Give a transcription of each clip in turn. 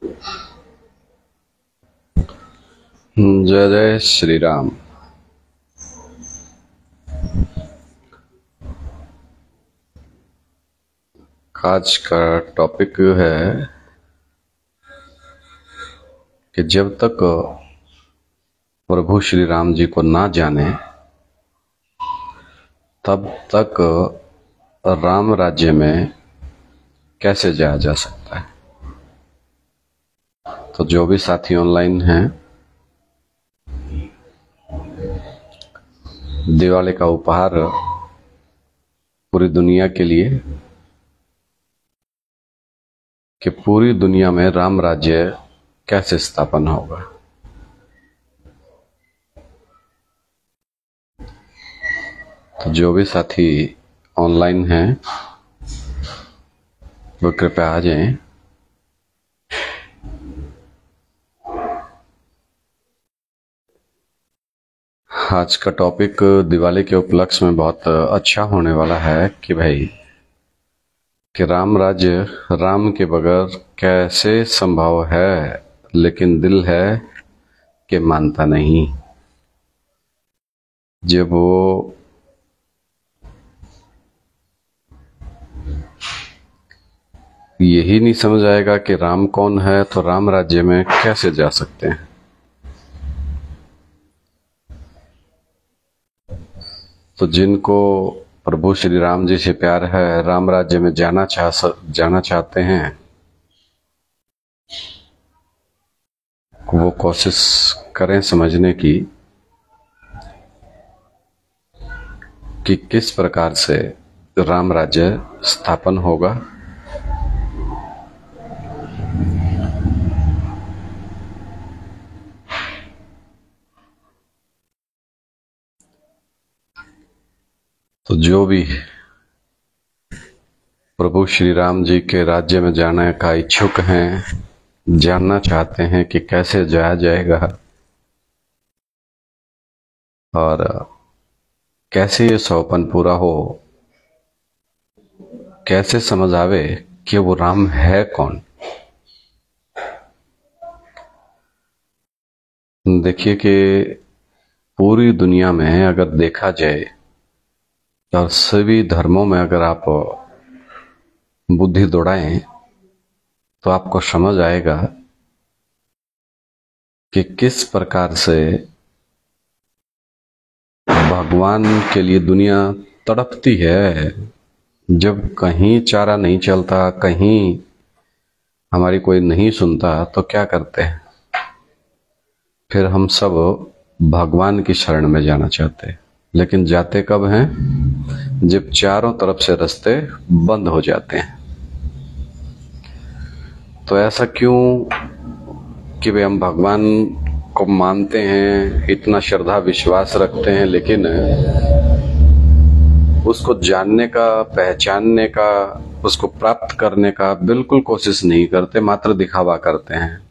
जय जय श्री राम। आज का टॉपिक है कि जब तक प्रभु श्री राम जी को ना जाने तब तक राम राज्य में कैसे जाया जा सकता है। तो जो भी साथी ऑनलाइन हैं, दिवाली का उपहार पूरी दुनिया के लिए कि पूरी दुनिया में राम राज्य कैसे स्थापन होगा। तो जो भी साथी ऑनलाइन हैं वो कृपया आ जाएं। आज का टॉपिक दिवाली के उपलक्ष्य में बहुत अच्छा होने वाला है कि भाई कि राम राज्य राम के बगैर कैसे संभव है, लेकिन दिल है कि मानता नहीं। जब वो यही नहीं समझ आएगा कि राम कौन है तो राम राज्य में कैसे जा सकते हैं। तो जिनको प्रभु श्री राम जी से प्यार है, राम राज्य में जाना चाहते हैं, वो कोशिश करें समझने की कि किस प्रकार से राम राज्य स्थापन होगा। तो जो भी प्रभु श्री राम जी के राज्य में जाने का इच्छुक हैं, जानना चाहते हैं कि कैसे जाया जाएगा और कैसे ये सौपन पूरा हो, कैसे समझ आवे कि वो राम है कौन। देखिए कि पूरी दुनिया में अगर देखा जाए और सभी धर्मों में अगर आप बुद्धि दौड़ाएं तो आपको समझ आएगा कि किस प्रकार से भगवान के लिए दुनिया तड़पती है। जब कहीं चारा नहीं चलता, कहीं हमारी कोई नहीं सुनता, तो क्या करते हैं? फिर हम सब भगवान की शरण में जाना चाहते हैं, लेकिन जाते कब हैं? जब चारों तरफ से रास्ते बंद हो जाते हैं। तो ऐसा क्यों कि भाई हम भगवान को मानते हैं, इतना श्रद्धा विश्वास रखते हैं, लेकिन उसको जानने का, पहचानने का, उसको प्राप्त करने का बिल्कुल कोशिश नहीं करते, मात्र दिखावा करते हैं।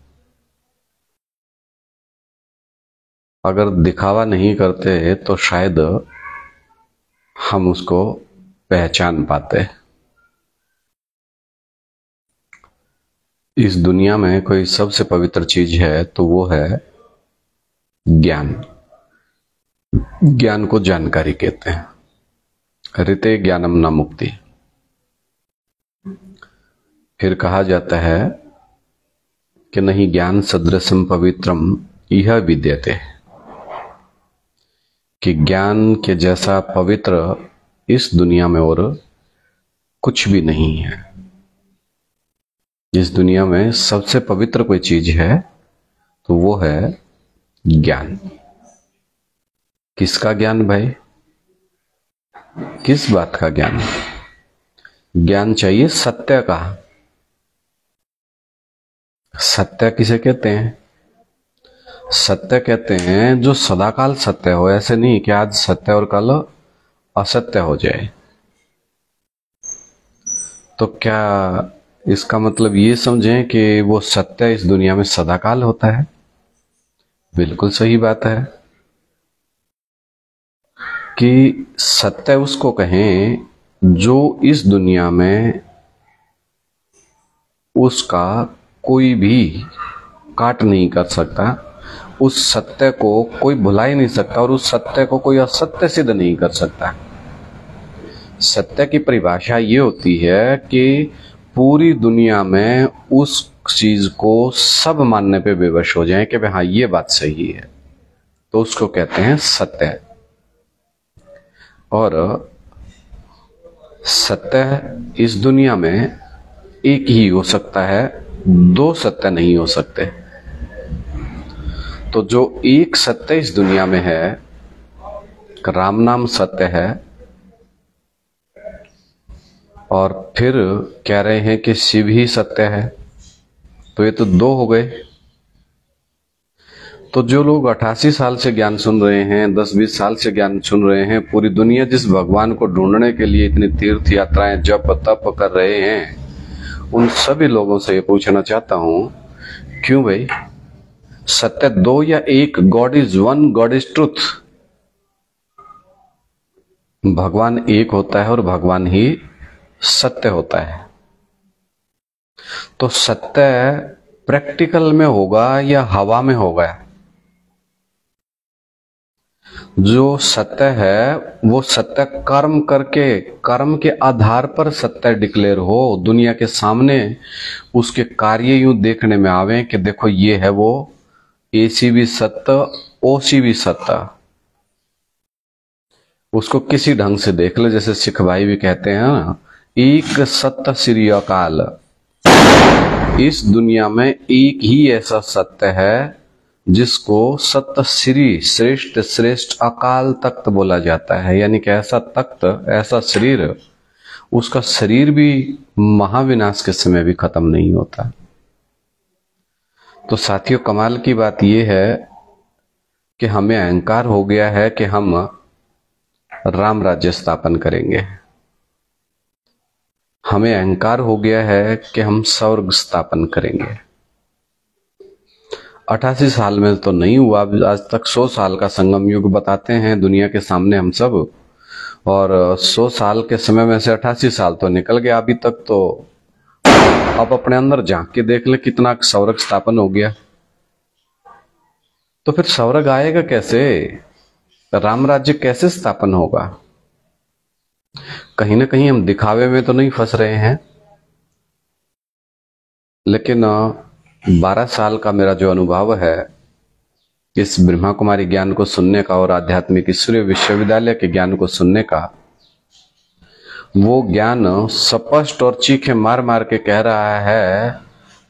अगर दिखावा नहीं करते तो शायद हम उसको पहचान पाते। इस दुनिया में कोई सबसे पवित्र चीज है तो वो है ज्ञान। ज्ञान को जानकारी कहते हैं। ऋते ज्ञानम न मुक्ति। फिर कहा जाता है कि नहीं ज्ञान सदृशम पवित्रम यह विद्यते, कि ज्ञान के जैसा पवित्र इस दुनिया में और कुछ भी नहीं है। इस दुनिया में सबसे पवित्र कोई चीज है तो वो है ज्ञान। किसका ज्ञान भाई? किस बात का ज्ञान? ज्ञान चाहिए सत्य का। सत्य किसे कहते हैं? सत्य कहते हैं जो सदाकाल सत्य हो। ऐसे नहीं कि आज सत्य और कल असत्य हो जाए। तो क्या इसका मतलब ये समझें कि वो सत्य इस दुनिया में सदाकाल होता है? बिल्कुल सही बात है कि सत्य उसको कहें जो इस दुनिया में उसका कोई भी काट नहीं कर सकता, उस सत्य को कोई भुला ही नहीं सकता और उस सत्य को कोई असत्य सिद्ध नहीं कर सकता। सत्य की परिभाषा ये होती है कि पूरी दुनिया में उस चीज को सब मानने पे बेवश हो जाए कि भाई हाँ ये बात सही है, तो उसको कहते हैं सत्य। और सत्य इस दुनिया में एक ही हो सकता है, दो सत्य नहीं हो सकते। तो जो एक सत्य इस दुनिया में है, राम नाम सत्य है, और फिर कह रहे हैं कि शिव ही सत्य है, तो ये तो दो हो गए। तो जो लोग 88 साल से ज्ञान सुन रहे हैं, 10-20 साल से ज्ञान सुन रहे हैं, पूरी दुनिया जिस भगवान को ढूंढने के लिए इतनी तीर्थ यात्राएं जप तप कर रहे हैं, उन सभी लोगों से ये पूछना चाहता हूं, क्यों भाई सत्य दो या एक? God is one, God is truth. भगवान एक होता है और भगवान ही सत्य होता है। तो सत्य प्रैक्टिकल में होगा या हवा में होगा? जो सत्य है वो सत्य कर्म करके, कर्म के आधार पर सत्य डिक्लेयर हो, दुनिया के सामने उसके कार्य यूं देखने में आवे कि देखो ये है वो, एसी भी सत्य, ओसी भी सत्य। उसको किसी ढंग से देख ले, जैसे सिख भाई भी कहते हैं ना, एक सत्य श्री अकाल। इस दुनिया में एक ही ऐसा सत्य है जिसको सत्य श्री, श्रेष्ठ श्रेष्ठ अकाल तख्त बोला जाता है। यानी कि ऐसा तख्त, ऐसा शरीर, उसका शरीर भी महाविनाश के समय भी खत्म नहीं होता। तो साथियों, कमाल की बात यह है कि हमें अहंकार हो गया है कि हम राम राज्य स्थापन करेंगे। हमें अहंकार हो गया है कि हम स्वर्ग स्थापन करेंगे। 88 साल में तो नहीं हुआ, आज तक 100 साल का संगम युग बताते हैं दुनिया के सामने हम सब, और 100 साल के समय में से 88 साल तो निकल गया अभी तक। तो अब अपने अंदर झांक के देख ले कितना स्वर्ग स्थापन हो गया। तो फिर स्वर्ग आएगा कैसे? राम राज्य कैसे स्थापन होगा? कहीं ना कहीं हम दिखावे में तो नहीं फंस रहे हैं? लेकिन 12 साल का मेरा जो अनुभव है इस ब्रह्मा कुमारी ज्ञान को सुनने का और आध्यात्मिक ईश्वरीय विश्वविद्यालय के ज्ञान को सुनने का, वो ज्ञान स्पष्ट और चीखे मार मार के कह रहा है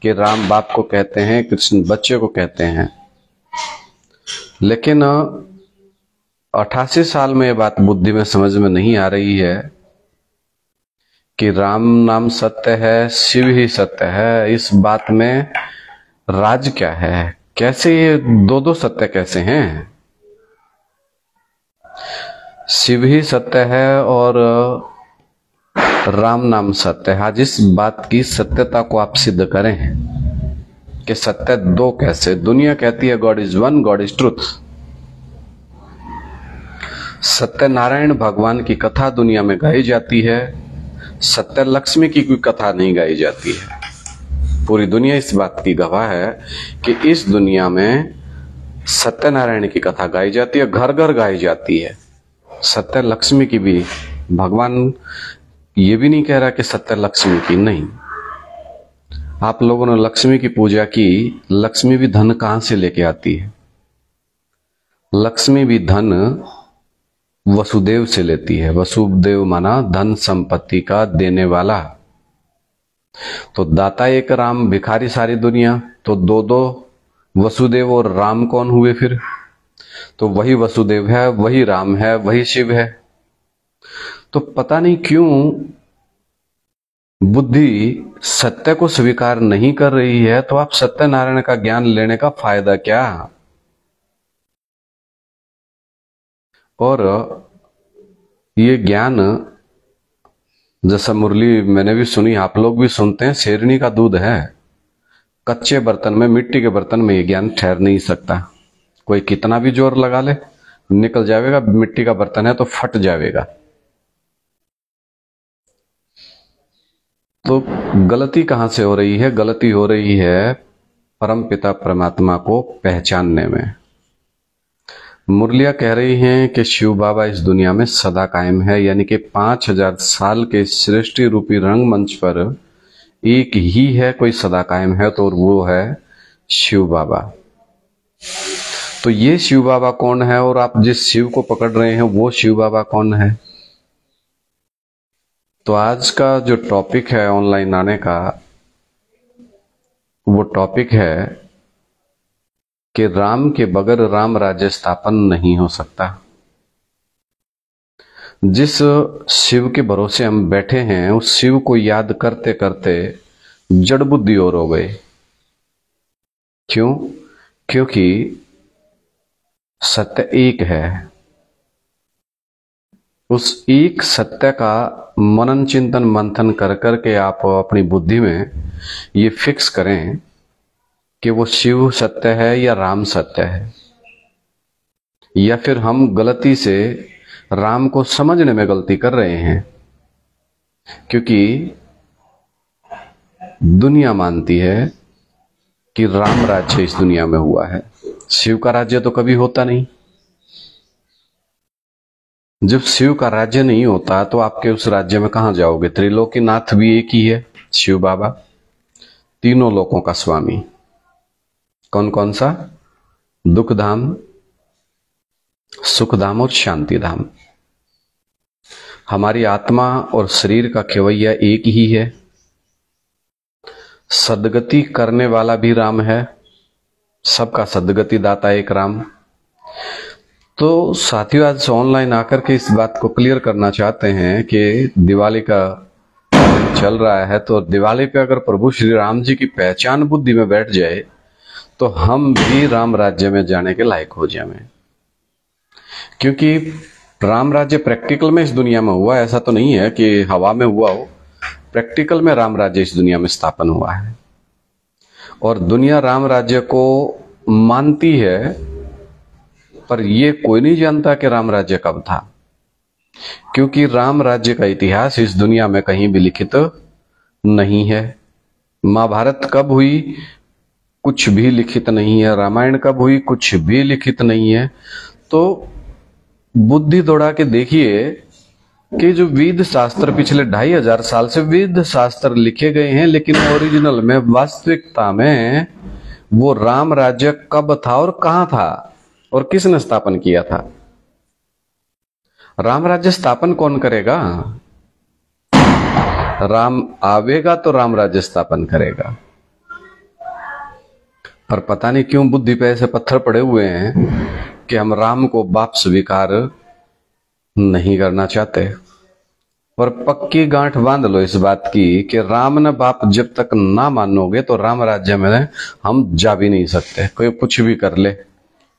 कि राम बाप को कहते हैं, कृष्ण बच्चे को कहते हैं। लेकिन 88 साल में ये बात बुद्धि में समझ में नहीं आ रही है कि राम नाम सत्य है, शिव ही सत्य है। इस बात में राज क्या है? कैसे ये दो दो सत्य कैसे हैं? शिव ही सत्य है और राम नाम सत्य है। आज इस बात की सत्यता को आप सिद्ध करें कि सत्य दो कैसे? दुनिया कहती है God is one, God is truth. Satyanarayan भगवान की कथा दुनिया में गाई जाती है, सत्य लक्ष्मी की कोई कथा नहीं गाई जाती है। पूरी दुनिया इस बात की गवाह है कि इस दुनिया में सत्यनारायण की कथा गाई जाती है, घर घर गाई जाती है। सत्य लक्ष्मी की भी, भगवान ये भी नहीं कह रहा कि सत्य लक्ष्मी की नहीं। आप लोगों ने लक्ष्मी की पूजा की, लक्ष्मी भी धन कहां से लेके आती है? लक्ष्मी भी धन वसुदेव से लेती है। वसुदेव माना धन संपत्ति का देने वाला। तो दाता एक राम, भिखारी सारी दुनिया। तो दो दो वसुदेव और राम कौन हुए फिर? तो वही वसुदेव है, वही राम है, वही शिव है। तो पता नहीं क्यों बुद्धि सत्य को स्वीकार नहीं कर रही है। तो आप सत्यनारायण का ज्ञान लेने का फायदा क्या? और ये ज्ञान, जैसा मुरली मैंने भी सुनी, आप लोग भी सुनते हैं, शेरनी का दूध है। कच्चे बर्तन में, मिट्टी के बर्तन में ये ज्ञान ठहर नहीं सकता। कोई कितना भी जोर लगा ले निकल जाएगा। मिट्टी का बर्तन है तो फट जाएगा। तो गलती कहां से हो रही है? गलती हो रही है परम पिता परमात्मा को पहचानने में। मुरलिया कह रही हैं कि शिव बाबा इस दुनिया में सदा कायम है, यानी कि 5000 साल के सृष्टि रूपी रंगमंच पर एक ही है कोई सदा कायम है, तो वो है शिव बाबा। तो ये शिव बाबा कौन है और आप जिस शिव को पकड़ रहे हैं वो शिव बाबा कौन है? तो आज का जो टॉपिक है ऑनलाइन आने का, वो टॉपिक है कि राम के बगैर राम राज्य स्थापन नहीं हो सकता। जिस शिव के भरोसे हम बैठे हैं उस शिव को याद करते करते जड़ बुद्धि और हो गए। क्यों? क्योंकि सत्य एक है। उस एक सत्य का मनन चिंतन मंथन कर करके आप अपनी बुद्धि में ये फिक्स करें कि वो शिव सत्य है या राम सत्य है, या फिर हम गलती से राम को समझने में गलती कर रहे हैं। क्योंकि दुनिया मानती है कि राम राज्य इस दुनिया में हुआ है, शिव का राज्य तो कभी होता नहीं। जब शिव का राज्य नहीं होता तो आपके उस राज्य में कहां जाओगे? त्रिलोकीनाथ भी एक ही है, शिव बाबा, तीनों लोकों का स्वामी। कौन कौन सा? दुख धाम, सुख धाम और शांति धाम। हमारी आत्मा और शरीर का खेवैया एक ही है। सदगति करने वाला भी राम है, सबका सदगति दाता एक राम। तो साथियों, आज ऑनलाइन आकर के इस बात को क्लियर करना चाहते हैं कि दिवाली का चल रहा है, तो दिवाली पे अगर प्रभु श्री राम जी की पहचान बुद्धि में बैठ जाए तो हम भी राम राज्य में जाने के लायक हो जाएं। क्योंकि राम राज्य प्रैक्टिकल में इस दुनिया में हुआ, ऐसा तो नहीं है कि हवा में हुआ हो। प्रैक्टिकल में राम राज्य इस दुनिया में स्थापन हुआ है और दुनिया राम राज्य को मानती है, पर यह कोई नहीं जानता कि राम राज्य कब था। क्योंकि राम राज्य का इतिहास इस दुनिया में कहीं भी लिखित नहीं है। महाभारत कब हुई कुछ भी लिखित नहीं है, रामायण कब हुई कुछ भी लिखित नहीं है। तो बुद्धि दौड़ा के देखिए कि जो वेद शास्त्र पिछले 2500 साल से वेद शास्त्र लिखे गए हैं, लेकिन ओरिजिनल में वास्तविकता में वो राम राज्य कब था और कहां था और किसने स्थापन किया था? राम राज्य स्थापन कौन करेगा? राम आवेगा तो राम राज्य स्थापन करेगा। पर पता नहीं क्यों बुद्धि पे ऐसे पत्थर पड़े हुए हैं कि हम राम को बाप स्वीकार नहीं करना चाहते। और पक्की गांठ बांध लो इस बात की कि राम न बाप जब तक ना मानोगे तो राम राज्य में हम जा भी नहीं सकते। कोई कुछ भी कर ले,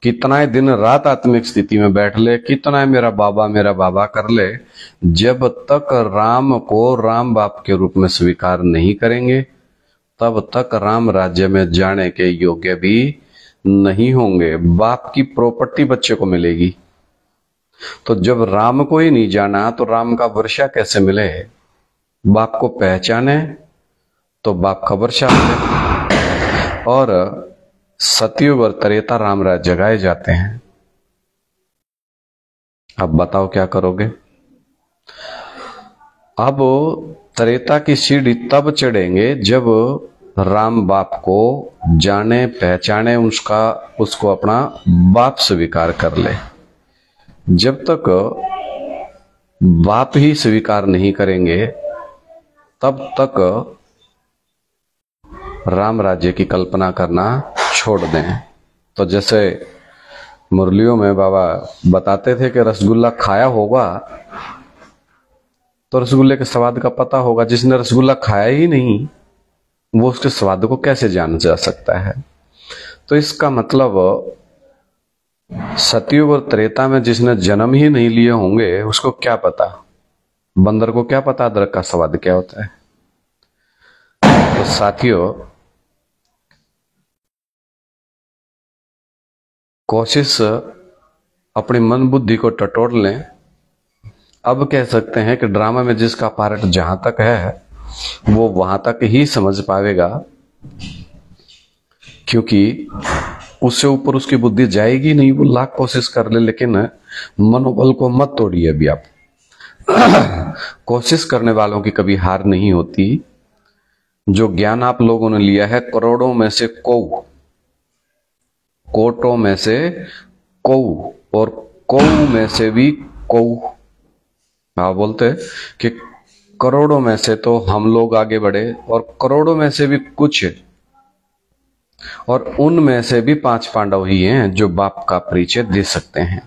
कितना दिन रात आत्मिक स्थिति में बैठ ले, कितना मेरा बाबा कर ले, जब तक राम को राम बाप के रूप में स्वीकार नहीं करेंगे तब तक राम राज्य में जाने के योग्य भी नहीं होंगे। बाप की प्रॉपर्टी बच्चे को मिलेगी। तो जब राम को ही नहीं जाना तो राम का वर्षा कैसे मिले? बाप को पहचाने तो बाप का वर्षा मिले। और सतयुग और त्रेता राम राज्य गाए जाते हैं। अब बताओ क्या करोगे? अब त्रेता की सीढ़ी तब चढ़ेंगे जब राम बाप को जाने पहचाने, उसको अपना बाप स्वीकार कर ले। जब तक बाप ही स्वीकार नहीं करेंगे तब तक राम राज्य की कल्पना करना छोड़ दें। तो जैसे मुरलियों में बाबा बताते थे कि रसगुल्ला खाया होगा तो रसगुल्ले के स्वाद का पता होगा। जिसने रसगुल्ला खाया ही नहीं वो उसके स्वाद को कैसे जान जा सकता है? तो इसका मतलब सतयुग और त्रेता में जिसने जन्म ही नहीं लिए होंगे उसको क्या पता, बंदर को क्या पता अदरक का स्वाद क्या होता है। तो साथियों, कोशिश अपनी मन बुद्धि को टटोल लें। अब कह सकते हैं कि ड्रामा में जिसका पार्ट जहां तक है वो वहां तक ही समझ पाएगा, क्योंकि उससे ऊपर उसकी बुद्धि जाएगी नहीं। वो लाख कोशिश कर ले, लेकिन मनोबल को मत तोड़िए अभी आप। कोशिश करने वालों की कभी हार नहीं होती। जो ज्ञान आप लोगों ने लिया है, करोड़ों में से कोटों में से कौ, और कौ में से भी कौ। आप बोलते कि करोड़ों में से तो हम लोग आगे बढ़े, और करोड़ों में से भी कुछ, और उनमें से भी 5 पांडव ही हैं जो बाप का परिचय दे सकते हैं।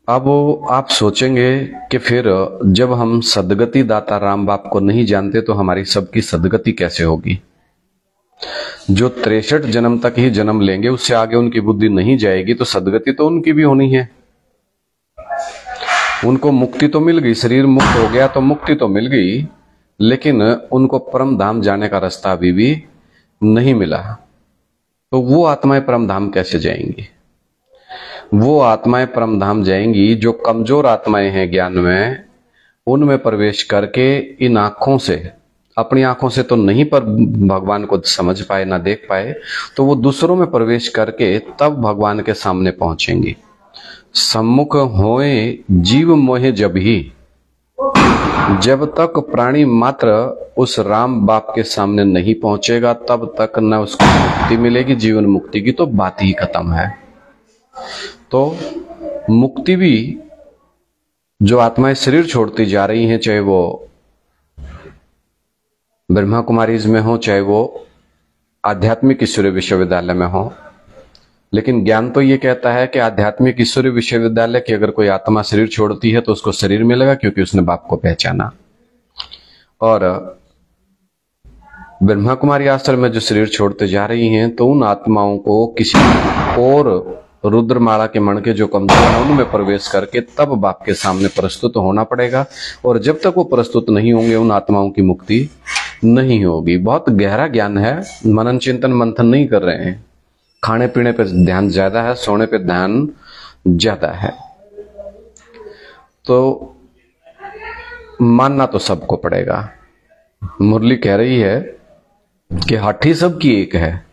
अब आप सोचेंगे कि फिर जब हम सदगति दाता राम बाप को नहीं जानते तो हमारी सबकी सदगति कैसे होगी? जो 63 जन्म तक ही जन्म लेंगे, उससे आगे उनकी बुद्धि नहीं जाएगी, तो सदगति तो उनकी भी होनी है। उनको मुक्ति तो मिल गई, शरीर मुक्त हो गया तो मुक्ति तो मिल गई, लेकिन उनको परम धाम जाने का रास्ता अभी भी नहीं मिला। तो वो आत्माएं परम धाम कैसे जाएंगी? वो आत्माएं परम धाम जाएंगी जो कमजोर आत्माएं हैं ज्ञान में, उनमें प्रवेश करके इन आंखों से, अपनी आंखों से तो नहीं पर भगवान को समझ पाए ना देख पाए, तो वो दूसरों में प्रवेश करके तब भगवान के सामने पहुंचेंगी। सम्मुख होए जीव मोहे जब ही, जब तक प्राणी मात्र उस राम बाप के सामने नहीं पहुंचेगा तब तक न उसको मुक्ति मिलेगी। जीवन मुक्ति की तो बात ही खत्म है। तो मुक्ति भी जो आत्माएं शरीर छोड़ती जा रही हैं, चाहे वो ब्रह्मा कुमारीज में हो, चाहे वो आध्यात्मिक ईश्वरीय विश्वविद्यालय में हो, लेकिन ज्ञान तो ये कहता है कि आध्यात्मिक ईश्वरीय विश्वविद्यालय की अगर कोई आत्मा शरीर छोड़ती है तो उसको शरीर मिलेगा, क्योंकि उसने बाप को पहचाना। और ब्रह्मा कुमारी आश्रम में जो शरीर छोड़ते जा रही हैं, तो उन आत्माओं को किसी और रुद्रमाला के मण के जो कमजोर है उनमें प्रवेश करके तब बाप के सामने प्रस्तुत होना पड़ेगा। और जब तक वो प्रस्तुत नहीं होंगे, उन आत्माओं की मुक्ति नहीं होगी। बहुत गहरा ज्ञान है, मनन चिंतन मंथन नहीं कर रहे हैं। खाने पीने पे ध्यान ज्यादा है, सोने पे ध्यान ज्यादा है। तो मानना तो सबको पड़ेगा। मुरली कह रही है कि हाथी सबकी एक है,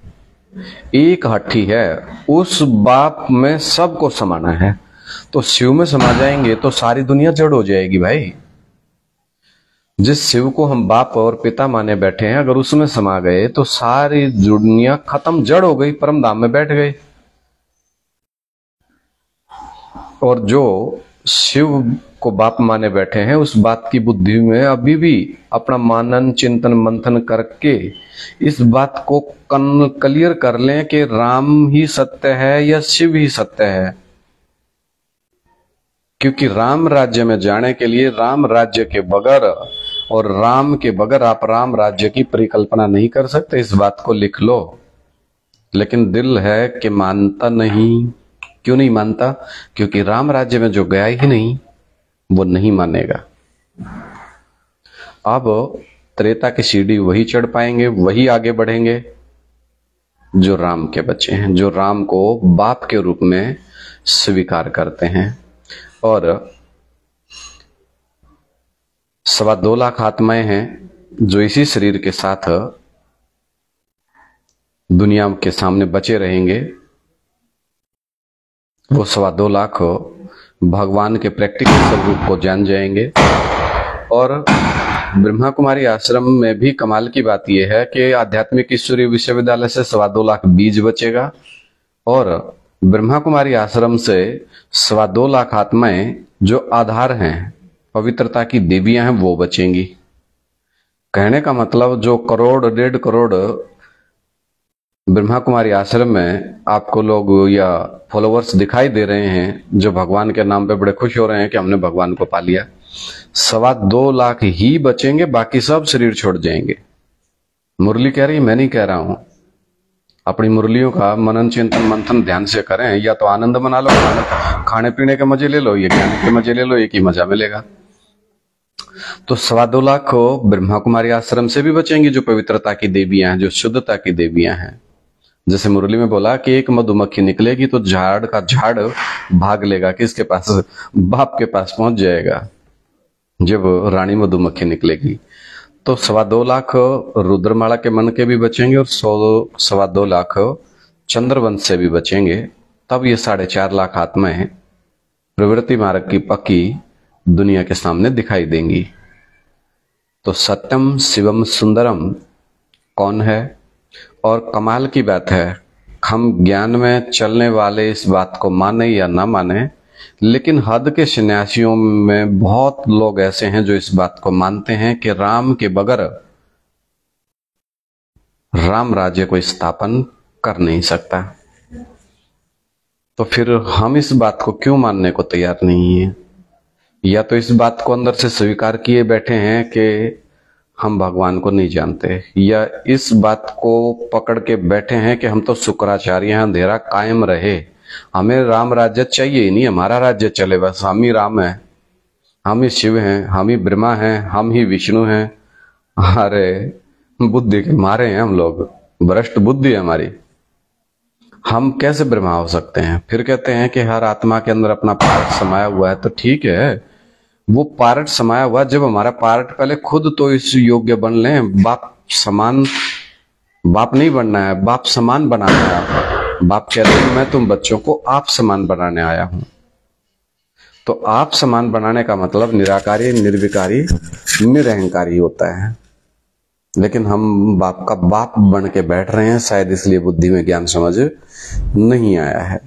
एक हाथी है, उस बाप में सबको समाना है। तो शिव में समा जाएंगे तो सारी दुनिया जड़ हो जाएगी भाई। जिस शिव को हम बाप और पिता माने बैठे हैं, अगर उसमें समा गए तो सारी दुनिया खत्म, जड़ हो गई, परम धाम में बैठ गए। और जो शिव को बाप माने बैठे हैं, उस बात की बुद्धि में अभी भी अपना मानन चिंतन मंथन करके इस बात को क्लियर कर लें कि राम ही सत्य है या शिव ही सत्य है। क्योंकि राम राज्य में जाने के लिए राम राज्य के बगैर और राम के बगैर आप राम राज्य की परिकल्पना नहीं कर सकते। इस बात को लिख लो। लेकिन दिल है कि मानता नहीं। क्यों नहीं मानता? क्योंकि राम राज्य में जो गया ही नहीं वो नहीं मानेगा। अब त्रेता की सीढ़ी वही चढ़ पाएंगे, वही आगे बढ़ेंगे जो राम के बच्चे हैं, जो राम को बाप के रूप में स्वीकार करते हैं। और 2.25 लाख आत्माएं हैं जो इसी शरीर के साथ दुनिया के सामने बचे रहेंगे। वो 2.25 लाख भगवान के प्रैक्टिकल स्वरूप को जान जाएंगे। और ब्रह्मा कुमारी आश्रम में भी कमाल की बात यह है कि आध्यात्मिक ईश्वरीय विश्वविद्यालय से 2.25 लाख बीज बचेगा, और ब्रह्मा कुमारी आश्रम से 2.25 लाख आत्माएं जो आधार हैं, पवित्रता की देवियां हैं, वो बचेंगी। कहने का मतलब जो 1 करोड़ 1.5 करोड़ ब्रह्मा कुमारी आश्रम में आपको लोग या फॉलोवर्स दिखाई दे रहे हैं, जो भगवान के नाम पे बड़े खुश हो रहे हैं कि हमने भगवान को पा लिया, 2.25 लाख ही बचेंगे, बाकी सब शरीर छोड़ जाएंगे। मुरली कह रही है, मैं नहीं कह रहा हूं। अपनी मुरलियों का मनन चिंतन मंथन ध्यान से करें, या तो आनंद मना लो, खाने पीने के मजे ले लो, या ज्ञान के मजे ले लो, एक ही मजा मिलेगा। तो 2.25 लाख ब्रह्मा कुमारी आश्रम से भी बचेंगी जो पवित्रता की देवियां हैं, जो शुद्धता की देवियां हैं। जैसे मुरली में बोला कि एक मधुमक्खी निकलेगी तो झाड़ का झाड़ भाग लेगा, किसके पास? बाप के पास पहुंच जाएगा। जब रानी मधुमक्खी निकलेगी तो 2.25 लाख रुद्रमाला के मन के भी बचेंगे और 2.25 लाख चंद्रवंश से भी बचेंगे। तब ये 4.5 लाख आत्माएं प्रवृत्ति मार्ग की पक्की दुनिया के सामने दिखाई देंगी। तो सत्यम शिवम सुंदरम कौन है? और कमाल की बात है, हम ज्ञान में चलने वाले इस बात को माने या ना माने, लेकिन हद के सन्यासियों में बहुत लोग ऐसे हैं जो इस बात को मानते हैं कि राम के बगैर राम राज्य को स्थापन कर नहीं सकता। तो फिर हम इस बात को क्यों मानने को तैयार नहीं है? या तो इस बात को अंदर से स्वीकार किए बैठे हैं कि हम भगवान को नहीं जानते, या इस बात को पकड़ के बैठे हैं कि हम तो शुक्राचार्य हैं, अंधेरा कायम रहे, हमें राम राज्य चाहिए ही नहीं, हमारा राज्य चले, बस हम ही राम हैं, हम ही शिव हैं, हम ही ब्रह्मा हैं, हम ही विष्णु हैं। अरे बुद्धि के मारे हैं हम लोग, भ्रष्ट बुद्धि है हमारी। हम कैसे ब्रह्मा हो सकते हैं? फिर कहते हैं कि हर आत्मा के अंदर अपना पार्ट समाया हुआ है। तो ठीक है, वो पार्ट समाया हुआ, जब हमारा पार्ट पहले खुद तो इस योग्य बन लें। बाप समान, बाप नहीं बनना है, बाप समान बनाना है। बाप कहते हैं मैं तुम बच्चों को आप समान बनाने आया हूं। तो आप समान बनाने का मतलब निराकारी, निर्विकारी, निरहंकारी होता है। लेकिन हम बाप का बाप बन के बैठ रहे हैं, शायद इसलिए बुद्धि में ज्ञान समझ नहीं आया है।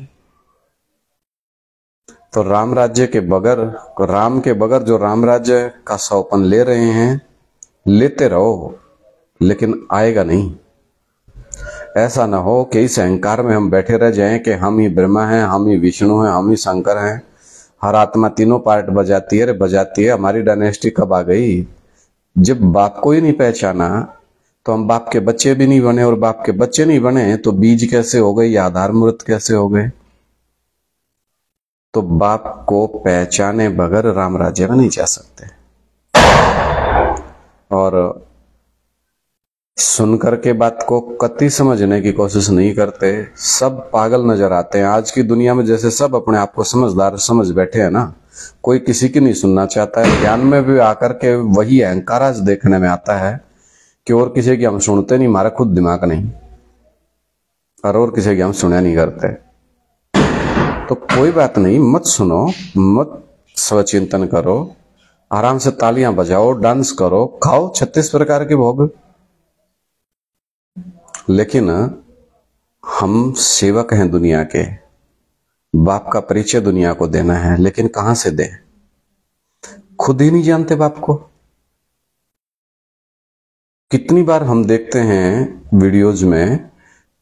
तो राम राज्य के बगैर, राम के बगैर जो राम राज्य का सौपन ले रहे हैं, लेते रहो, लेकिन आएगा नहीं। ऐसा ना हो कि इस अहंकार में हम बैठे रह जाएं कि हम ही ब्रह्मा हैं, हम ही विष्णु हैं, हम ही शंकर हैं। हर आत्मा तीनों पार्ट बजाती है, बजाती है। हमारी डायनेस्टी कब आ गई? जब बाप को ही नहीं पहचाना तो हम बाप के बच्चे भी नहीं बने, और बाप के बच्चे नहीं बने तो बीज कैसे हो गए या आधार मूर्त कैसे हो गए? तो बाप को पहचाने बगैर राम राज्य में नहीं जा सकते। और सुनकर के बात को कतई समझने की कोशिश नहीं करते, सब पागल नजर आते हैं। आज की दुनिया में जैसे सब अपने आप को समझदार समझ बैठे हैं ना, कोई किसी की नहीं सुनना चाहता है। ज्ञान में भी आकर के वही अहंकार आज देखने में आता है कि और किसी की हम सुनते नहीं, हमारा खुद दिमाग नहीं, और किसी की हम सुना नहीं करते। तो कोई बात नहीं, मत सुनो, मत स्वचिंतन करो, आराम से तालियां बजाओ, डांस करो, खाओ 36 प्रकार के भोग। लेकिन हम सेवक हैं दुनिया के, बाप का परिचय दुनिया को देना है, लेकिन कहां से दें? खुद ही नहीं जानते बाप को। कितनी बार हम देखते हैं वीडियोज में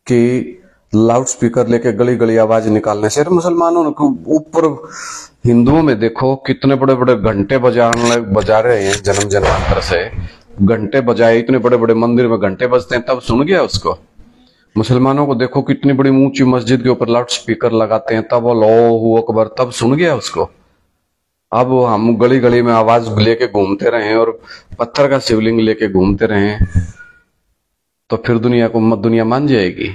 कि लाउड स्पीकर लेके गली गली आवाज निकालने से, मुसलमानों के ऊपर, हिंदुओं में देखो कितने बड़े बड़े घंटे बजा रहे हैं, जन्म जन्मांतर से घंटे बजाए, इतने बड़े बड़े मंदिर में घंटे बजते हैं, तब सुन गया उसको। मुसलमानों को देखो कितनी बड़ी ऊंची मस्जिद के ऊपर लाउड स्पीकर लगाते हैं, तब अल्लाहू अकबर, तब सुन गया उसको। अब हम गली गली में आवाज लेके घूमते रहे और पत्थर का शिवलिंग लेके घूमते रहे, तो फिर दुनिया मान जाएगी?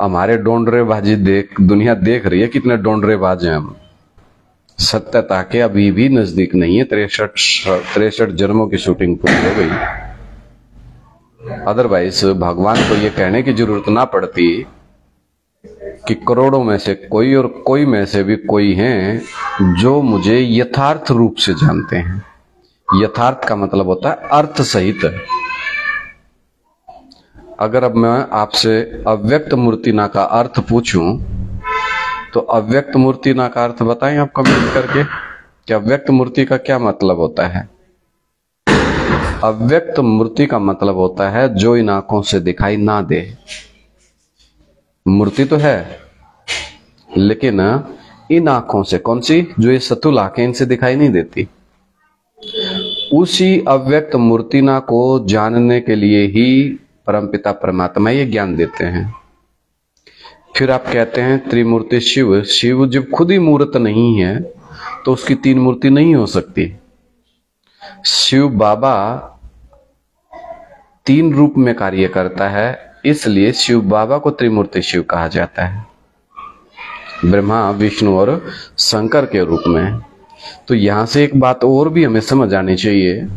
हमारे डोंडरेबाजी देख दुनिया देख रही है, कितने डोंडरेबाज हैं हम। सत्यता के अभी भी नजदीक नहीं है। 63 जन्मों की शूटिंग पूरी हो गई। अदरवाइज भगवान को ये कहने की जरूरत ना पड़ती कि करोड़ों में से कोई, और कोई में से भी कोई हैं जो मुझे यथार्थ रूप से जानते हैं। यथार्थ का मतलब होता है अर्थ सहित। अगर अब मैं आपसे अव्यक्त मूर्तिना का अर्थ पूछूं, तो अव्यक्त मूर्तिना का अर्थ बताएं आप कमेंट करके कि अव्यक्त मूर्ति का क्या मतलब होता है। अव्यक्त मूर्ति का मतलब होता है जो इन आंखों से दिखाई ना दे। मूर्ति तो है, लेकिन इन आंखों से, कौन सी? जो ये सतुल आंखें, इनसे दिखाई नहीं देती। उसी अव्यक्त मूर्तिना को जानने के लिए ही परमपिता परमात्मा ये ज्ञान देते हैं। फिर आप कहते हैं त्रिमूर्ति शिव। शिव जब खुद ही मूर्त नहीं है तो उसकी 3 मूर्ति नहीं हो सकती। शिव बाबा 3 रूप में कार्य करता है, इसलिए शिव बाबा को त्रिमूर्ति शिव कहा जाता है, ब्रह्मा, विष्णु और शंकर के रूप में। तो यहां से एक बात और भी हमें समझ आनी चाहिए,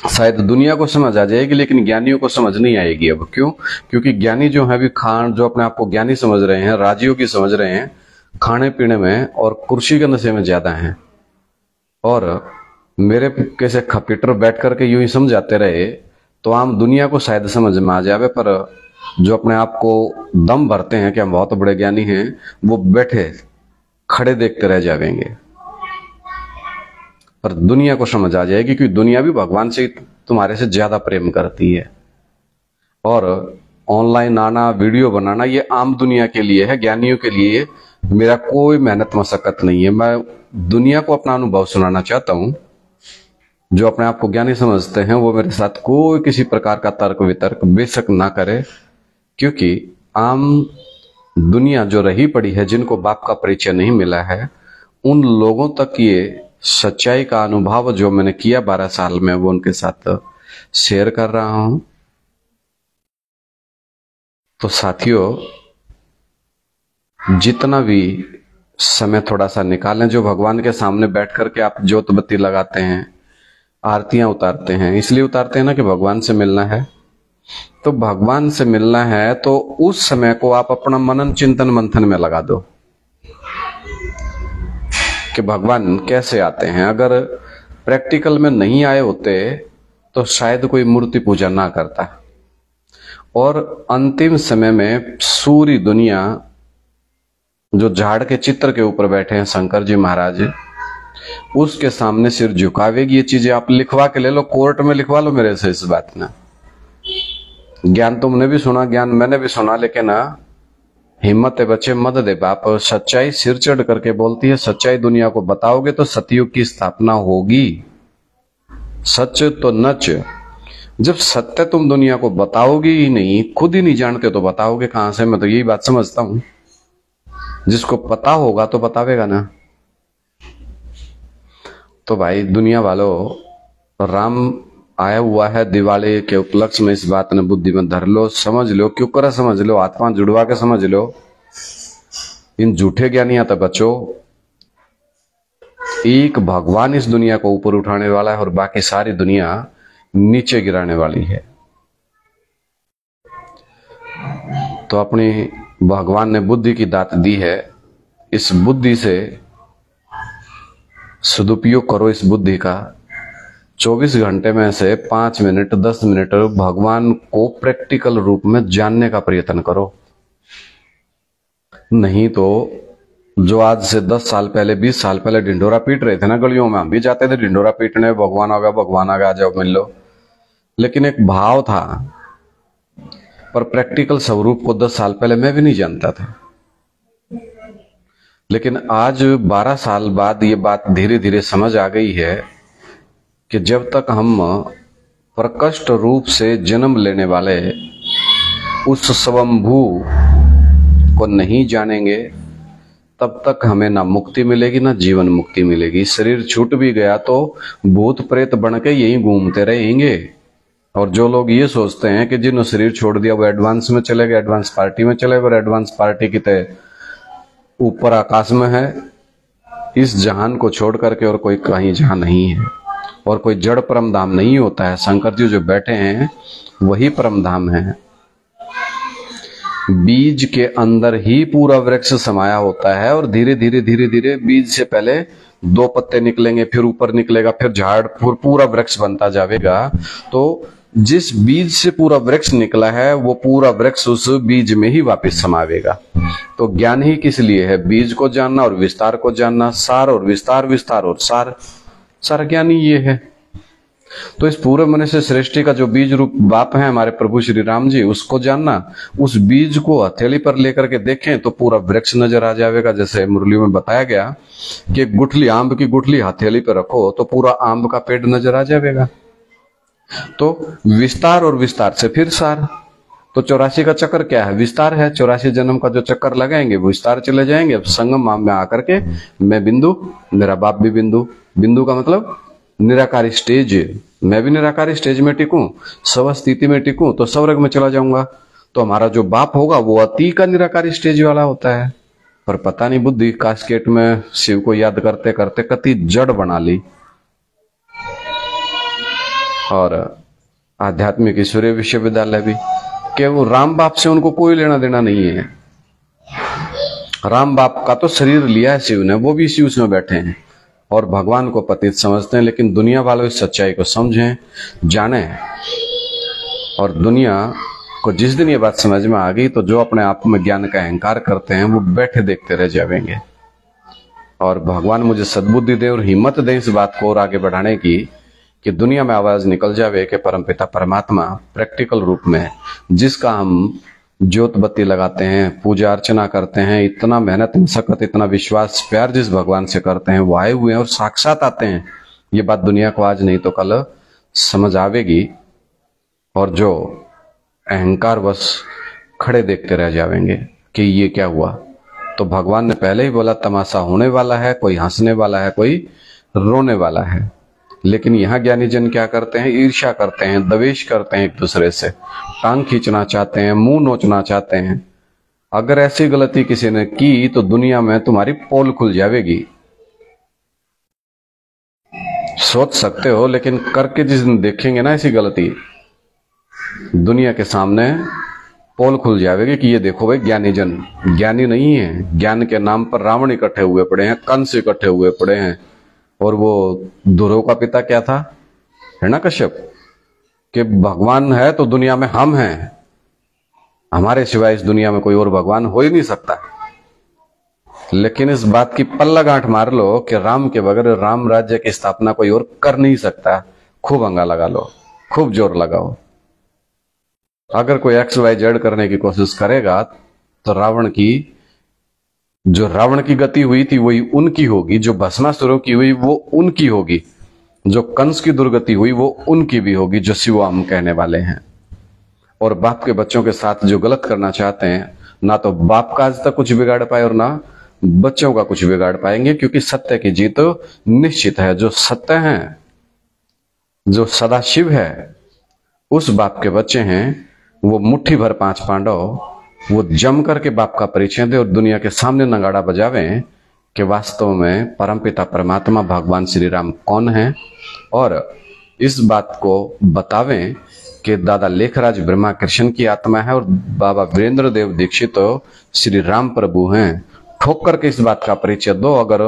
शायद दुनिया को समझ आ जाएगी लेकिन ज्ञानियों को समझ नहीं आएगी। अब क्यों? क्योंकि ज्ञानी जो है अभी जो अपने आप को ज्ञानी समझ रहे हैं, राजियों की समझ रहे हैं, खाने पीने में और कुर्सी के नशे में ज्यादा हैं। और मेरे कैसे खपीटर बैठ करके यूं ही समझाते रहे तो आम दुनिया को शायद समझ में आ जावे, पर जो अपने आप को दम भरते हैं कि हम बहुत बड़े ज्ञानी हैं, वो बैठे खड़े देखते रह जाएंगे। पर दुनिया को समझ आ जाएगी, क्योंकि दुनिया भी भगवान से तुम्हारे से ज्यादा प्रेम करती है। और ऑनलाइन आना, वीडियो बनाना, ये आम दुनिया के लिए है, ज्ञानियों के लिए मेरा कोई मेहनत मशक्कत नहीं है। मैं दुनिया को अपना अनुभव सुनाना चाहता हूं। जो अपने आप को ज्ञानी समझते हैं वो मेरे साथ कोई किसी प्रकार का तर्क वितर्क बेशक ना करे, क्योंकि आम दुनिया जो रही पड़ी है, जिनको बाप का परिचय नहीं मिला है, उन लोगों तक ये सच्चाई का अनुभव जो मैंने किया 12 साल में, वो उनके साथ शेयर कर रहा हूं। तो साथियों, जितना भी समय थोड़ा सा निकालें, जो भगवान के सामने बैठ करके आप ज्योत बत्ती लगाते हैं, आरतियां उतारते हैं, इसलिए उतारते हैं ना कि भगवान से मिलना है। तो भगवान से मिलना है तो उस समय को आप अपना मनन चिंतन मंथन में लगा दो कि भगवान कैसे आते हैं। अगर प्रैक्टिकल में नहीं आए होते तो शायद कोई मूर्ति पूजा ना करता। और अंतिम समय में सूरी दुनिया जो झाड़ के चित्र के ऊपर बैठे हैं शंकर जी महाराज, उसके सामने सिर झुकावेगी। ये चीजें आप लिखवा के ले लो, कोर्ट में लिखवा लो मेरे से इस बात ना। ज्ञान तुमने भी सुना, ज्ञान मैंने भी सुना, लेकिन हिम्मत है बच्चे, मत दे बाप। सच्चाई सिर चढ़ करके बोलती है। सच्चाई दुनिया को बताओगे तो सतयुग की स्थापना होगी। सच तो नच। जब सत्य तुम दुनिया को बताओगे ही नहीं, खुद ही नहीं जानते तो बताओगे कहां से? मैं तो यही बात समझता हूं। जिसको पता होगा तो बतावेगा ना। तो भाई दुनिया वालों, राम आया हुआ है दिवाली के उपलक्ष्य में, इस बात ने बुद्धि में धर लो, समझ लो, क्यों कर समझ लो, हाथ पांव जुड़वा के समझ लो। इन झूठे ज्ञानियां तो बचो। एक भगवान इस दुनिया को ऊपर उठाने वाला है और बाकी सारी दुनिया नीचे गिराने वाली है। तो अपनी भगवान ने बुद्धि की दात दी है, इस बुद्धि से सदुपयोग करो। इस बुद्धि का 24 घंटे में से 5 मिनट 10 मिनट भगवान को प्रैक्टिकल रूप में जानने का प्रयत्न करो। नहीं तो जो आज से 10 साल पहले 20 साल पहले ढिंडोरा पीट रहे थे ना गलियों में, हम भी जाते थे ढिंडोरा पीटने, भगवान आ गया, भगवान आ गया, आ जाओ मिल लो। लेकिन एक भाव था, पर प्रैक्टिकल स्वरूप को 10 साल पहले मैं भी नहीं जानता था। लेकिन आज 12 साल बाद ये बात धीरे धीरे समझ आ गई है कि जब तक हम प्रकष्ट रूप से जन्म लेने वाले उस स्वयंभू को नहीं जानेंगे, तब तक हमें ना मुक्ति मिलेगी ना जीवन मुक्ति मिलेगी। शरीर छूट भी गया तो भूत प्रेत बन के यहीं घूमते रहेंगे। और जो लोग ये सोचते हैं कि जिन्होंने शरीर छोड़ दिया वो एडवांस में चले गए, एडवांस पार्टी में चले गए, एडवांस पार्टी की तय ऊपर आकाश में है, इस जहान को छोड़ करके और कोई कहीं जहां नहीं है। और कोई जड़ परम धाम नहीं होता है। शंकर जी जो बैठे हैं वही परम धाम है। बीज के अंदर ही पूरा वृक्ष समाया होता है। और धीरे धीरे धीरे धीरे बीज से पहले 2 पत्ते निकलेंगे, फिर ऊपर निकलेगा, फिर झाड़, फिर पूरा वृक्ष बनता जाएगा। तो जिस बीज से पूरा वृक्ष निकला है वो पूरा वृक्ष उस बीज में ही वापस समावेगा। तो ज्ञान ही किस लिए है? बीज को जानना और विस्तार को जानना, सार और विस्तार, विस्तार और सार, सारा ज्ञान ही ये है। तो इस पूरे मनुष्य सृष्टि का जो बीज रूप बाप है हमारे प्रभु श्री राम जी, उसको जानना, उस बीज को हथेली पर लेकर के देखें तो पूरा वृक्ष नजर आ जाएगा। जैसे मुरली में बताया गया कि गुठली, आंब की गुठली हथेली पर रखो तो पूरा आंब का पेड़ नजर आ जाएगा। तो विस्तार और विस्तार से फिर सार। तो 84 का चक्कर क्या है? विस्तार है। 84 जन्म का जो चक्कर लगाएंगे वो विस्तार चले जाएंगे। अब संगम में आकर के मैं बिंदु, मेरा बाप भी बिंदु। बिंदु का मतलब निराकारी स्टेज। मैं भी निराकारी स्टेज में टिकूं, स्वस्थिति में टिकूं तो स्वर्ग में चला जाऊंगा। तो हमारा जो बाप होगा वो अति का निराकारी स्टेज वाला होता है। पर पता नहीं बुद्धि कास्केट में शिव को याद करते करते कति जड़ बना ली। और आध्यात्मिक ईश्वरीय विश्वविद्यालय भी कि वो राम बाप से उनको कोई लेना देना नहीं है। राम बाप का तो शरीर लिया है शिव ने, वो भी इसी उसमें बैठे हैं और भगवान को पतित समझते हैं। लेकिन दुनिया वालों इस सच्चाई को समझें, जाने, और दुनिया को जिस दिन ये बात समझ में आ गई तो जो अपने आप में ज्ञान का अहंकार करते हैं वो बैठे देखते रह जाएंगे। और भगवान मुझे सद्बुद्धि दे और हिम्मत दे इस बात को और आगे बढ़ाने की कि दुनिया में आवाज निकल जावे कि परमपिता परमात्मा प्रैक्टिकल रूप में जिसका हम ज्योत बत्ती लगाते हैं, पूजा अर्चना करते हैं, इतना मेहनत मशक्कत, इतना विश्वास प्यार जिस भगवान से करते हैं वो आए हुए हैं और साक्षात आते हैं। ये बात दुनिया को आज नहीं तो कल समझ आवेगी और जो अहंकार बस खड़े देखते रह जाएंगे कि ये क्या हुआ। तो भगवान ने पहले ही बोला तमाशा होने वाला है, कोई हंसने वाला है, कोई रोने वाला है। लेकिन यहाँ ज्ञानी जन क्या करते हैं, ईर्ष्या करते हैं, द्वेष करते हैं, एक दूसरे से टांग खींचना चाहते हैं, मुंह नोचना चाहते हैं। अगर ऐसी गलती किसी ने की तो दुनिया में तुम्हारी पोल खुल जाएगी। सोच सकते हो, लेकिन करके जिस दिन देखेंगे ना ऐसी गलती, दुनिया के सामने पोल खुल जाएगी कि ये देखो भाई ज्ञानी जन ज्ञानी नहीं है। ज्ञान के नाम पर रावण इकट्ठे हुए पड़े हैं, कंस इकट्ठे हुए पड़े हैं। और वो ध्रुव का पिता क्या था, हिरण्यकश्यप, कि भगवान है तो दुनिया में हम हैं, हमारे सिवाय इस दुनिया में कोई और भगवान हो ही नहीं सकता। लेकिन इस बात की पल्ला गांठ मार लो कि राम के बगैर राम राज्य की स्थापना कोई और कर नहीं सकता। खूब अंगा लगा लो, खूब जोर लगाओ। अगर कोई XYZ करने की कोशिश करेगा तो रावण की गति हुई थी वही उनकी होगी, जो भस्मासुरों की हुई वो उनकी होगी, जो कंस की दुर्गति हुई वो उनकी भी होगी, जो शिवम कहने वाले हैं। और बाप के बच्चों के साथ जो गलत करना चाहते हैं, ना तो बाप का आज तक कुछ बिगाड़ पाए और ना बच्चों का कुछ बिगाड़ पाएंगे, क्योंकि सत्य की जीत निश्चित है। जो सत्य है, जो सदाशिव है, उस बाप के बच्चे हैं। वो मुट्ठी भर 5 पांडव वो जम करके बाप का परिचय दे और दुनिया के सामने नगाड़ा बजावें कि वास्तव में परमपिता परमात्मा भगवान श्री राम कौन है, और इस बात को बतावें कि दादा लेखराज ब्रह्मा कृष्ण की आत्मा है और बाबा वीरेंद्र देव दीक्षित तो श्री राम प्रभु हैं। ठोक करके इस बात का परिचय दो। अगर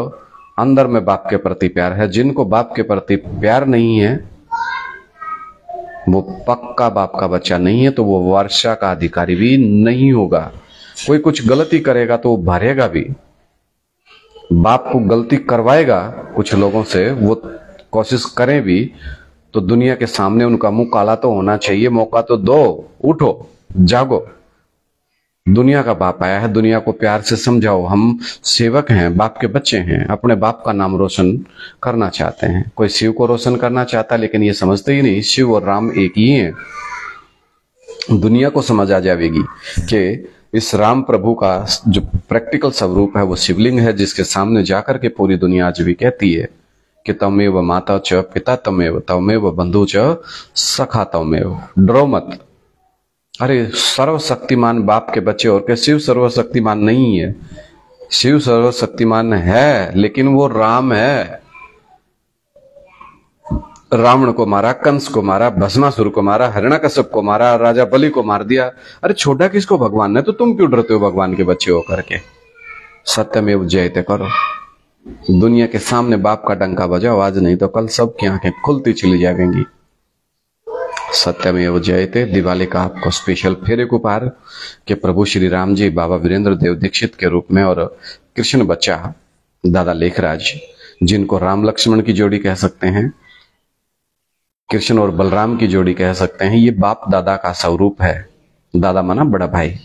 अंदर में बाप के प्रति प्यार है, जिनको बाप के प्रति प्यार नहीं है वो पक्का बाप का बच्चा नहीं है, तो वो वर्षा का अधिकारी भी नहीं होगा। कोई कुछ गलती करेगा तो वो भरेगा भी, बाप को गलती करवाएगा कुछ लोगों से, वो कोशिश करें भी तो दुनिया के सामने उनका मुंह काला तो होना चाहिए। मौका तो दो, उठो, जागो। दुनिया का बाप आया है, दुनिया को प्यार से समझाओ। हम सेवक हैं, बाप के बच्चे हैं, अपने बाप का नाम रोशन करना चाहते हैं। कोई शिव को रोशन करना चाहता, लेकिन ये समझते ही नहीं शिव और राम एक ही हैं। दुनिया को समझ आ जाएगी कि इस राम प्रभु का जो प्रैक्टिकल स्वरूप है वो शिवलिंग है, जिसके सामने जाकर के पूरी दुनिया आज भी कहती है कि तमेव माता च पिता तमेव, तमेव बंधु च सखा तमेव। डरो मत। अरे सर्वशक्तिमान बाप के बच्चे और के शिव सर्वशक्तिमान नहीं है। शिव सर्वशक्तिमान है, लेकिन वो राम है। रावण को मारा, कंस को मारा, भस्मासुर को मारा, हिरण्यकश्यप को मारा, राजा बलि को मार दिया। अरे छोटा किसको भगवान ने, तो तुम क्यों डरते हो भगवान के बच्चे हो करके। सत्यमेव जयते करो। दुनिया के सामने बाप का डंका बजाओ आज, नहीं तो कल सबकी आंखें खुलती चली जाएंगी। सत्यमेव जयते दिवाली का आपको स्पेशल फेरे को पार कि प्रभु श्री राम जी बाबा वीरेंद्र देव दीक्षित के रूप में और कृष्ण बच्चा दादा लेखराज, जिनको राम लक्ष्मण की जोड़ी कह सकते हैं, कृष्ण और बलराम की जोड़ी कह सकते हैं, ये बाप दादा का स्वरूप है। दादा माना बड़ा भाई।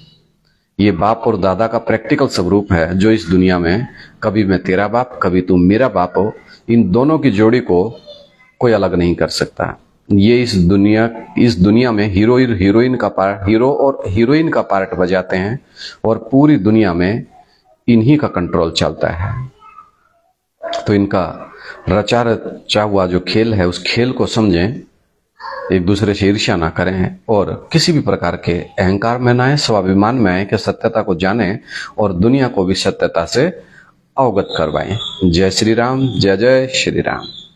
ये बाप और दादा का प्रैक्टिकल स्वरूप है, जो इस दुनिया में कभी मैं तेरा बाप, कभी तू मेरा बाप हो। इन दोनों की जोड़ी को कोई अलग नहीं कर सकता। ये इस दुनिया में हीरो और हीरोइन का पार्ट बजाते हैं और पूरी दुनिया में इन्हीं का कंट्रोल चलता है। तो इनका रचा रचा हुआ जो खेल है, उस खेल को समझें एक दूसरे से ईर्ष्या ना करें और किसी भी प्रकार के अहंकार में ना आए, स्वाभिमान में आए कि सत्यता को जाने और दुनिया को भी सत्यता से अवगत करवाएं। जय श्री राम, जय जय श्री राम।